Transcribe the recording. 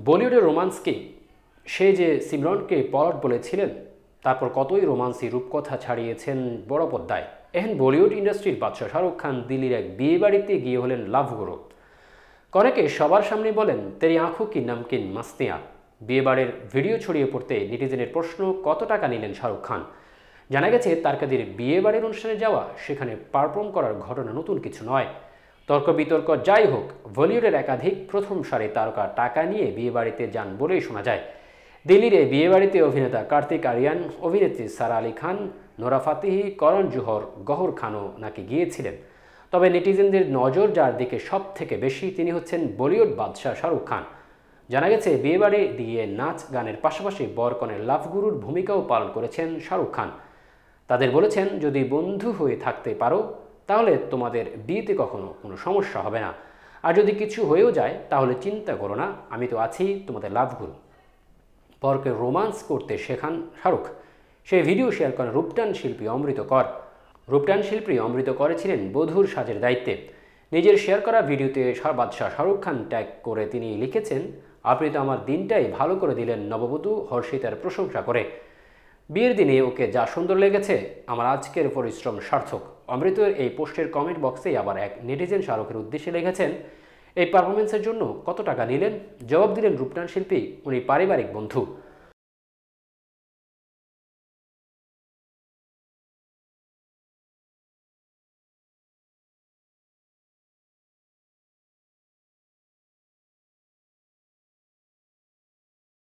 বলিউডের রোমান্স কি? সে যে সিমরনকে পলট বলেছিলেন, তারপর কতই রোমান্সি রূপকথা ছাড়িয়েছেন বড় পর্দায়। এখন বলিউড ইন্ডাস্ট্রির বাদশা শাহরুখ খান দিল্লির এক বিয়ে বাড়িতে গিয়ে হলেন লাভ গুরু। কনেকে সবার সামনে বলেন তেরি আঁখো কি নামকিন মাস্তিয়া। বিয়ে বাড়ির ভিডিও ছড়িয়ে পড়তে নেটিজেনের প্রশ্ন, কত টাকা নিলেন শাহরুখ খান? জানা গেছে তারকাদের বিয়ে বাড়ির অনুষ্ঠানে যাওয়া, সেখানে পারফর্ম করার ঘটনা নতুন কিছু নয়। তর্ক বিতর্ক যাই হোক, বলিউডের একাধিক প্রথম সারি তারকা টাকা নিয়ে বিয়ে বাড়িতে যান বলেই শোনা যায়। দিল্লির এই বিয়ে বাড়িতে অভিনেতা কার্তিক আরিয়ান, অভিনেত্রী সারা আলি খান, নোরা ফাতেহি, করণ জোহর, গহর খানও নাকি গিয়েছিলেন। তবে নেটিজেনদের নজর যার দিকে সব থেকে বেশি, তিনি হচ্ছেন বলিউড বাদশাহ শাহরুখ খান। জানা গেছে বিয়েবাড়ি দিয়ে নাচ গানের পাশাপাশি বরকনের লাভ গুরুর ভূমিকাও পালন করেছেন শাহরুখ খান। তাদের বলেছেন, যদি বন্ধু হয়ে থাকতে পারো তাহলে তোমাদের বিয়েতে কখনো কোনো সমস্যা হবে না, আর যদি কিছু হয়েও যায় তাহলে চিন্তা করো না, আমি তো আছি তোমাদের লাভ গুরু। পরকে রোমান্স করতে শেখান শাহরুখ, সেই ভিডিও শেয়ার করেন রূপটান শিল্পী অমৃত কর। রূপটান শিল্পী অমৃত করেছিলেন বধূর সাজের দায়িত্বে। নিজের শেয়ার করা ভিডিওতে বাদশাহ শাহরুখ খান ট্যাগ করে তিনি লিখেছেন, আপনি তো আমার দিনটাই ভালো করে দিলেন নববধূ হর্ষিতার প্রশংসা করে। বিয়ের দিনে ওকে যা সুন্দর লেগেছে, আমার আজকের পরিশ্রম সার্থক। অমৃতের এই পোস্টের কমেন্ট বক্সেই আবার এক নেটিজেন শাহরুখের উদ্দেশ্যে লিখেছেন, এই পারফরমেন্সের জন্য কত টাকা নিলেন? জবাব দিলেন রূপটান শিল্পী, উনি পারিবারিক বন্ধু।